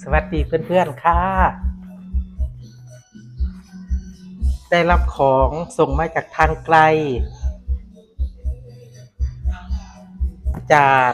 สวัสดีเพื่อนๆค่ะได้รับของส่งมาจากทางไกลจาก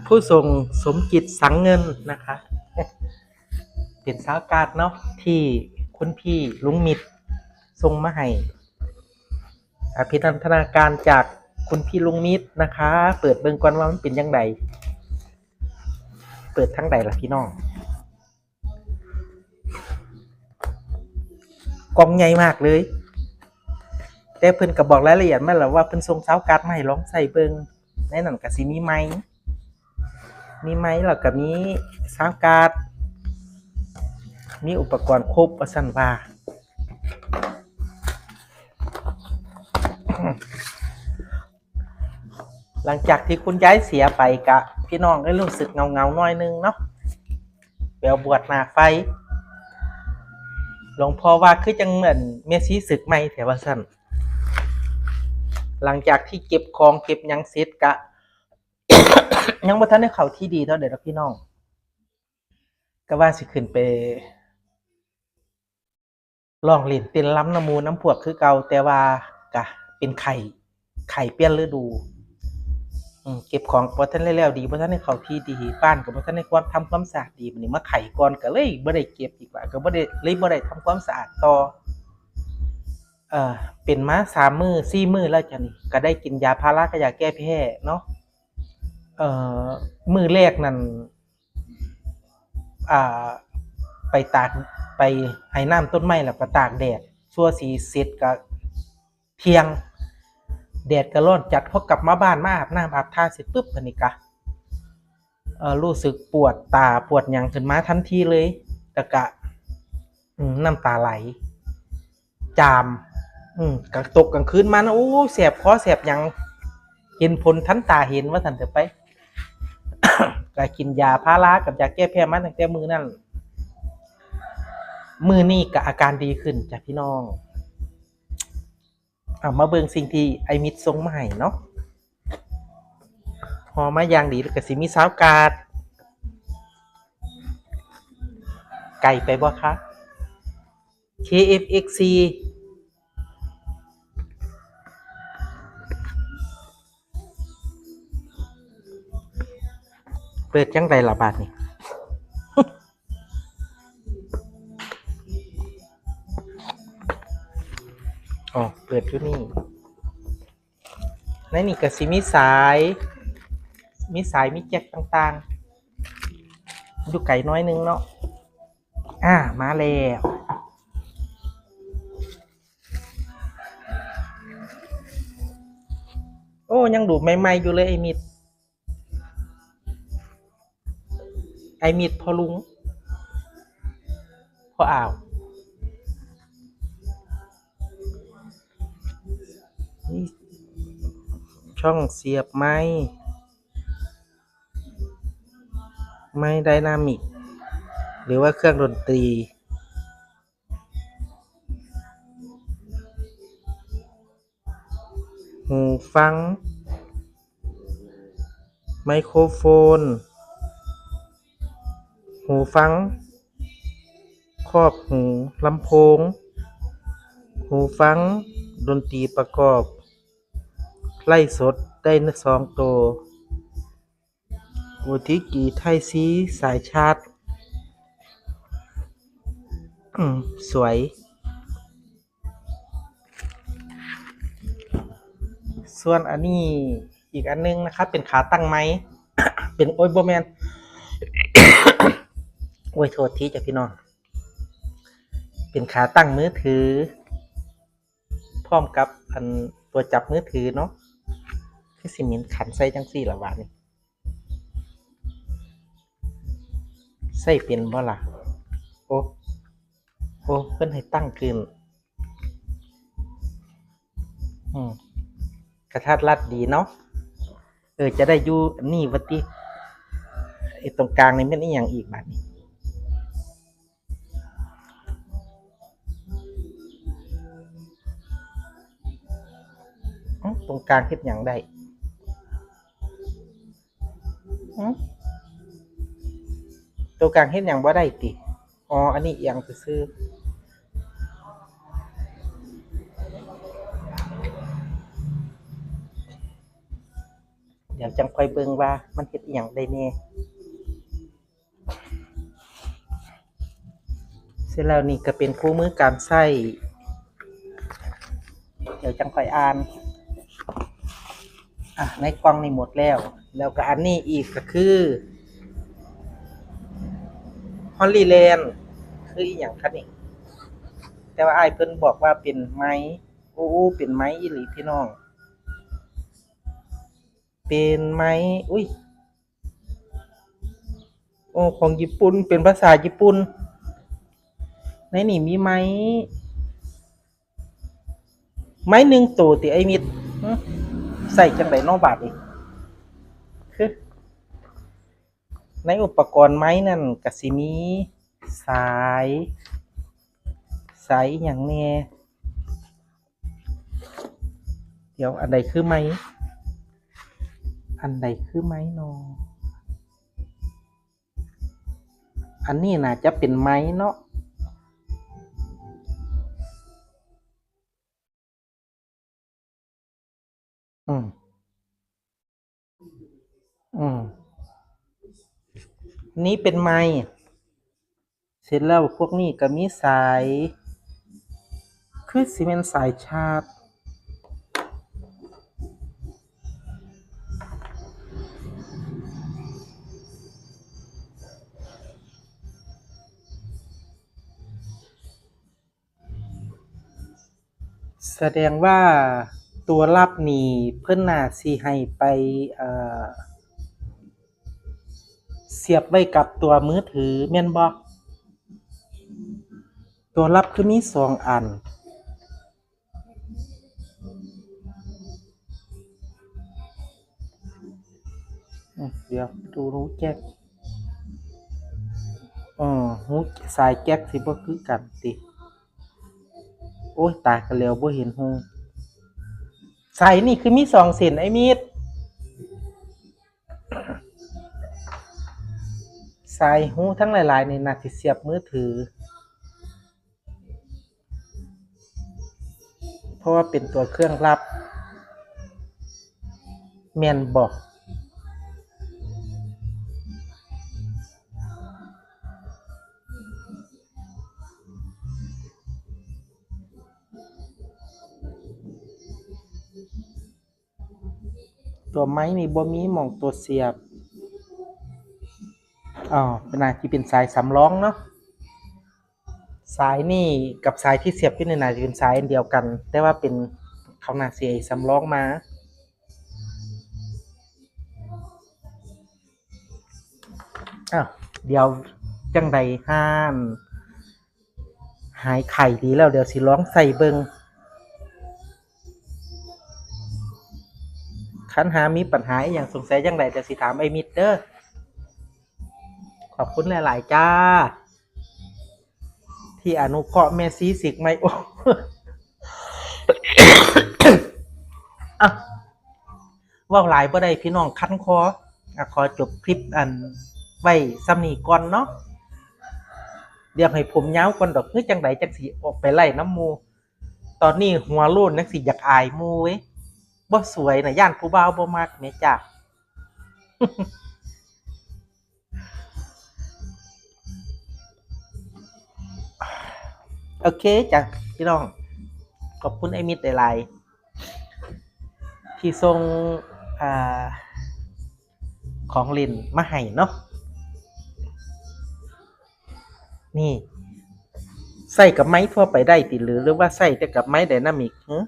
ผู้ส่งสมจิตสังเงินนะคะเป็นสาวการ์ดเนาะที่คุณพี่ลุงมิตรส่งมาให้อภินันทนาการจากคุณพี่ลุงมิตรนะคะเปิดเบิ่งก่อนว่ามันเป็นยังไงเปิดทั้งใดล่ะพี่น้องกล่องใหญ่มากเลยแต่เพิ่นก็บอกรายละเอียดมาแล้วว่าเพิ่นส่งสาวการ์ดมาให้ลองใส่เบิ่งในนั้นก็สิมีไมค์แล้วก็มีสาวการ์ดมีอุปกรณ์ครบว่าซั่นว่าหลังจากที่คุณยายเสียไปกะพี่น้องได้รู้สึกเงาๆหน่อยนึงเนาะไปเอาบวชหน้าไฟหลวงพ่อว่าคือจังเหมือนเมซี่ศึกใหม่แถวว่าซั่นหลังจากที่เก็บของเก็บหยังเสร็จกะ ยังบ่ทันได้เข้าที่ดีเท่าใดดอกพี่น้องก็ว่าสิขึ้นไปร้องเล่นเต้นรำนำหมู่นำพวกคือเก่าแต่ว่าก็เป็นไข้เปลี่ยนฤดูเก็บของบ่ทันได้แล้วดีบ่ทันได้เข้าที่ดีบ้านก็บ่ทันได้ทำความสะอาดดีบัดนี้มาไข้ก่อนก็เลยบ่ได้เก็บอีกว่าก็บ่ได้ทำความสะอาดต่อเป็นมา3มื้อ4มื้อแล้วจ้ะนี่ก็ได้กินยาพารากับยาแก้แพ้เนาะมื้อแรกนั่นไปตากไปให้น้ำต้นไม้แล้วก็ตากแดดชั่วสิเสร็จก็เที่ยงแดดก็ร้อนจัดพอกลับมาบ้านมาอาบน้ำอาบท่าเสร็จปุ๊บบัดนี้ก็รู้สึกปวดตาปวดหยังขึ้นมาทันทีเลยแล้วก็น้ำตาไหลจามกลางกลางคืนมานะโอ้แสบคอแสบหยังเห็นผลทันตาเห็นว่าซั่นเถอะไป ก็กินยาพารากับยาแก้แพ้มาตั้งแต่มื้อนั้นมื้อนี้ก็อาการดีขึ้นจ้ะพี่น้องมาเบิ่งสิ่งที่ไอ้มิตรส่งมาให้เนาะห่อมาอย่างดีแล้วก็สิมีซาวการ์ดไก่ไปบ่คะ KFXC เปิดจังไดล่ะบาดนี้ อ๋อเปิดอยู่นี่ในนี่ก็สิมีสายมีแจ็คต่างๆอยู่ไกลน้อยนึงเนาะมาแล้วโอ้ยังดูใหม่ๆอยู่เลยไอ้มิดพอลุงพออ่าวนี่ช่องเสียบไม้ไดนามิกหรือว่าเครื่องดนตรีหูฟังไมโครโฟนหูฟังครอบหูลำโพงหูฟังดนตรีประกอบไล่สดได้2ตัวโอทิกีไทยซีสายชาร์จสวยส่วนอันนี้อีกอันนึงนะครับเป็นขาตั้งไม้ เป็นโอ้ยโบแมน โอ้ยโทษทีจ้ะพี่น้องเป็นขาตั้งมือถือพร้อมกับอันตัวจับมือถือเนาะคือสิมินขันใส่จังซี่ละบาดนี้ใส่เป็นบ่ล่ะโอ้เพิ่นให้ตั้งขึ้นกระทัดรัดดีเนาะจะได้อยู่นี่ว่าติไอ้ตรงกลางนี่แม่นอีหยังอีกบาดนี้ตรงกลางเฮ็ดหยังได้ หึตัวกลางเฮ็ดหยังบ่ได้ติอ๋ออันนี้เอียงซื่อๆเดี๋ยวจังค่อยเบิ่งว่ามันเฮ็ดอิหยังได้แน่เสร็จแล้วนี่ก็เป็นคู่มือการใช้เดี๋ยวจังค่อยอ่านในกล่องนี่หมดแล้วแล้วก็อันนี้อีกก็คือ Holyland คืออีหยังคะนี่แต่ว่าอ้ายเพิ่นบอกว่าเป็นไม้โอ้เป็นไม้อีหลีพี่น้องเป็นไม้อุ๊ยโอ้ของญี่ปุ่นเป็นภาษาญี่ปุ่นในนี่มีไม้หนึ่งตัวติไอ้มิดหึใส่จังไดเนาะบาดนี้คือในอุปกรณ์ไม้นั่นก็สิมีสายอิหยังแหน่เดี๋ยวอันใดคือไม้อันใดคือไม้น้ออันนี้น่าจะเป็นไม้เนาะอืมอืมนี้เป็นไม้เสร็จแล้วพวกนี้ก็มีสายคือสิแม่นสายชาร์จแสดงว่าตัวรับนี่เพิ่นน่าสิให้ไปเอ่อเสียบไว้กับตัวมือถือแม่นบ่ตัวรับคือมี2อันเดี๋ยวดูรูแจ็ครูสายแจ็คสิบ่คือกันติโอ๊ยตายก็แล้วบ่เห็นรูสายนี่คือมี2เส้นไอ้มีดสายรูทั้งหลายๆนี่น่าสิเสียบมือถือเพราะว่าเป็นตัวเครื่องรับแม่นบ่ตัวไม้นี่บ่มีหม้องตัวเสียบน่าสิเป็นสายสำรองเนาะสายนี่กับสายที่เสียบอยู่นี่น่าจะเป็นสายอันเดียวกันแต่ว่าเป็นเขาน่าสิให้สำรองมาเดี๋ยวจังใดห้ามหายไข้ดีแล้วเดี๋ยวสิลองใส่เบิ่งคันหามีปัญหาอิหยังสงสัยจังใดเดี๋ยวสิถามไอ้มิตรเด้อขอบคุณหลายๆจ้าที่อนุเคราะห์แม่ซีสิกไมโออ่ะเว้าหลายบ่ได้พี่น้องคันคอขอจบคลิปไว้ส่ำนี้ก่อนเนาะเดี๋ยวให้ผมยาวก่อนดอกคือจังใดจังสิออกไปไล่น้ำหมู่ตอนนี้หัวโล้นจังสิอยากอายหมู่เว้ยบ่สวยน่ะย้านผู้บ่าวบ่มักแหมจ้าโอเคจ้ะพี่น้องขอบคุณไอ้มิตรหลายๆที่ส่งอ่าของเล่นมาให้เนาะนี่ใส่กับไม้ทั่วไปได้ติหรือว่าใส่แต่กับไม้ไดนามิกหึ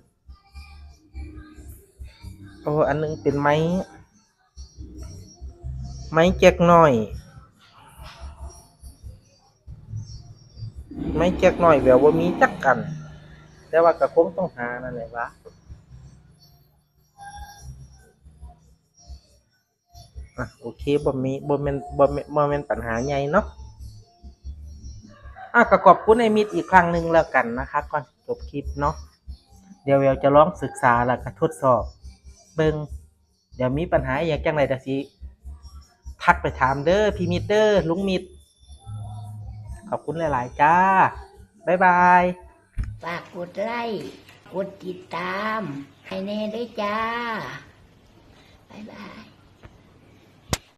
อันนึงเป็นไม้แจ็คน้อยไม้แจ็คน้อยแววบ่มีจักอันแต่ว่าก็คงต้องหานั่นแหละวะโอเคบ่แม่นปัญหาใหญ่เนาะก็ขอบคุณไอ้มิตรอีกครั้งหนึ่งแล้วกันนะคะก่อนจบคลิปเนาะเดี๋ยวแววจะลองศึกษาแล้วก็ทดสอบเบิ่งเดี๋ยวมีปัญหาอิหยังจังได๋ก็สิ ทักไปถามเด้อพี่มิตรเด้อลุงมิตรขอบคุณหลายๆจ้าบ๊ายบาย ฝากกดไลค์กดติดตาม ให้แน่ด้วยจ้า บ๊ายบาย